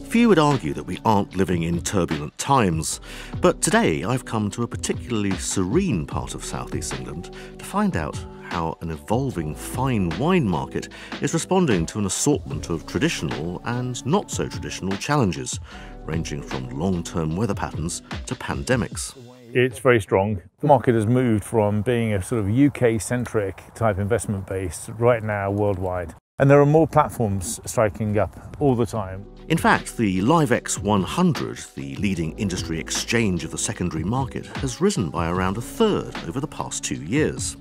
Few would argue that we aren't living in turbulent times, but today I've come to a particularly serene part of southeast England to find out how an evolving fine wine market is responding to an assortment of traditional and not so traditional challenges, ranging from long-term weather patterns to pandemics. It's very strong. The market has moved from being a sort of UK-centric type investment base right now worldwide. And there are more platforms striking up all the time. In fact, the LiveX 100, the leading industry exchange of the secondary market, has risen by around a third over the past 2 years.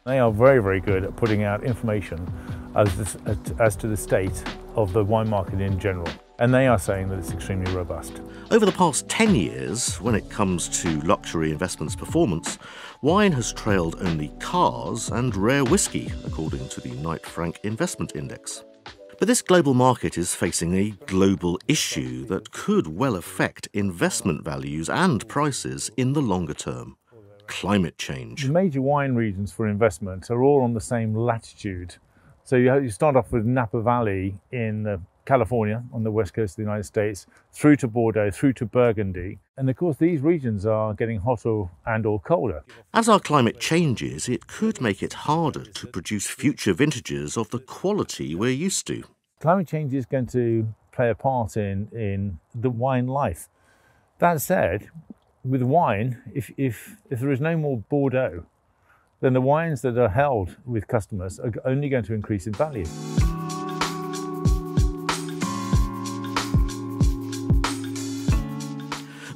They are very, very good at putting out information as to the state of the wine market in general. And they are saying that it's extremely robust. Over the past 10 years, when it comes to luxury investments performance, wine has trailed only cars and rare whiskey, according to the Knight Frank Investment Index. But this global market is facing a global issue that could well affect investment values and prices in the longer term: climate change. The major wine regions for investment are all on the same latitude. So you start off with Napa Valley in California, on the west coast of the United States, through to Bordeaux, through to Burgundy. And of course, these regions are getting hotter and or colder. As our climate changes, it could make it harder to produce future vintages of the quality we're used to. Climate change is going to play a part in the wine life. That said, with wine, if there is no more Bordeaux, then the wines that are held with customers are only going to increase in value.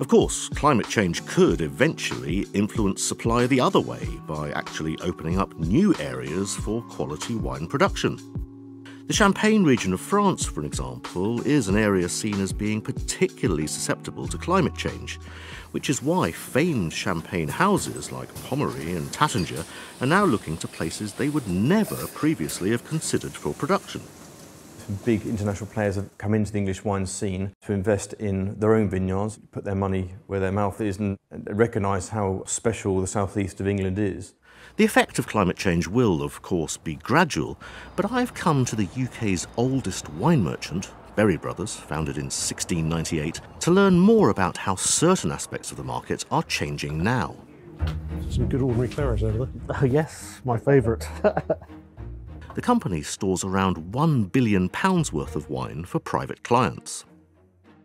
Of course, climate change could eventually influence supply the other way by actually opening up new areas for quality wine production. The Champagne region of France, for example, is an area seen as being particularly susceptible to climate change, which is why famed champagne houses like Pommery and Taittinger are now looking to places they would never previously have considered for production. Big international players have come into the English wine scene to invest in their own vineyards, put their money where their mouth is, and recognise how special the southeast of England is. The effect of climate change will, of course, be gradual, but I've come to the UK's oldest wine merchant, Berry Brothers, founded in 1698, to learn more about how certain aspects of the market are changing now. Some good ordinary claret over there. Oh yes, my favourite. The company stores around £1 billion worth of wine for private clients.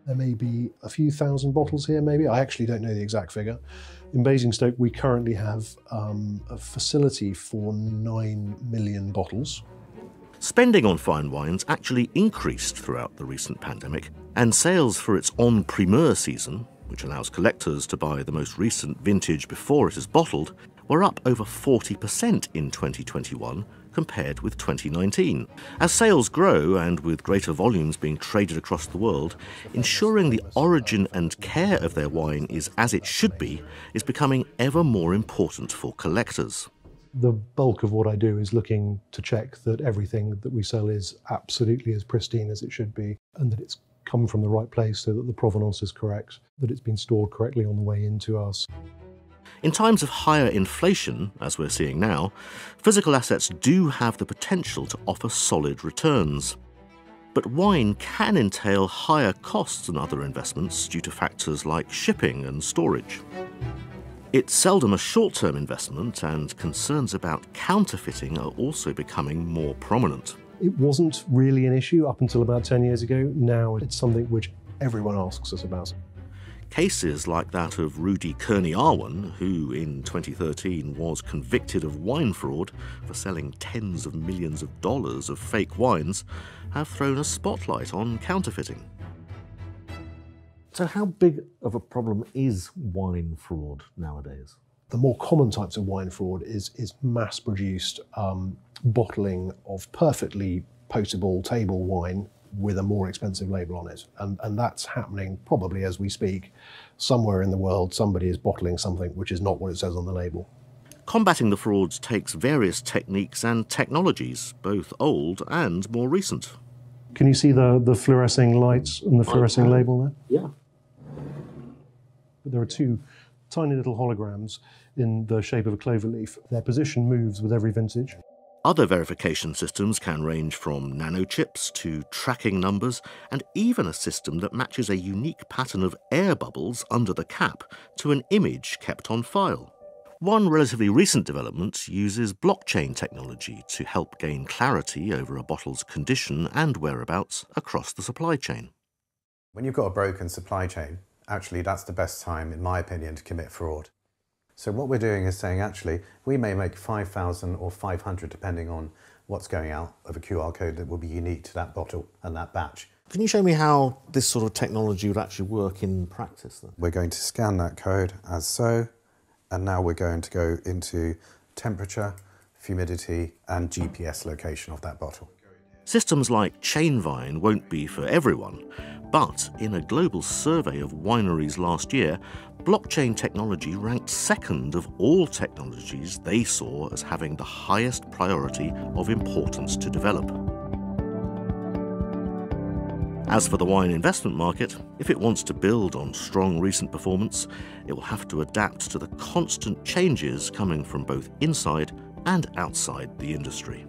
There may be a few thousand bottles here, maybe. I actually don't know the exact figure. In Basingstoke, we currently have a facility for 9 million bottles. Spending on fine wines actually increased throughout the recent pandemic, and sales for its en primeur season, which allows collectors to buy the most recent vintage before it is bottled, were up over 40% in 2021 compared with 2019. As sales grow, and with greater volumes being traded across the world, ensuring the origin and care of their wine is as it should be is becoming ever more important for collectors. The bulk of what I do is looking to check that everything that we sell is absolutely as pristine as it should be, and that it's come from the right place so that the provenance is correct, that it's been stored correctly on the way into us. In times of higher inflation, as we're seeing now, physical assets do have the potential to offer solid returns. But wine can entail higher costs than other investments due to factors like shipping and storage. It's seldom a short-term investment, and concerns about counterfeiting are also becoming more prominent. It wasn't really an issue up until about 10 years ago. Now it's something which everyone asks us about. Cases like that of Rudy Kearney-Arwan, who in 2013 was convicted of wine fraud for selling tens of millions of dollars of fake wines, have thrown a spotlight on counterfeiting. So how big of a problem is wine fraud nowadays? The more common types of wine fraud is mass-produced bottling of perfectly potable table wine with a more expensive label on it. And that's happening probably as we speak. Somewhere in the world, somebody is bottling something which is not what it says on the label. Combating the frauds takes various techniques and technologies, both old and more recent. Can you see the fluorescing lights and the fluorescing label there? Yeah. There are two tiny little holograms in the shape of a clover leaf. Their position moves with every vintage. Other verification systems can range from nanochips to tracking numbers, and even a system that matches a unique pattern of air bubbles under the cap to an image kept on file. One relatively recent development uses blockchain technology to help gain clarity over a bottle's condition and whereabouts across the supply chain. When you've got a broken supply chain, actually that's the best time, in my opinion, to commit fraud. So what we're doing is saying, actually, we may make 5,000 or 500, depending on what's going out, of a QR code that will be unique to that bottle and that batch. Can you show me how this sort of technology would actually work in practice then? We're going to scan that code as so, and now we're going to go into temperature, humidity, and GPS location of that bottle. Systems like Chainvine won't be for everyone, but in a global survey of wineries last year, blockchain technology ranked second of all technologies they saw as having the highest priority of importance to develop. As for the wine investment market, if it wants to build on strong recent performance, it will have to adapt to the constant changes coming from both inside and outside the industry.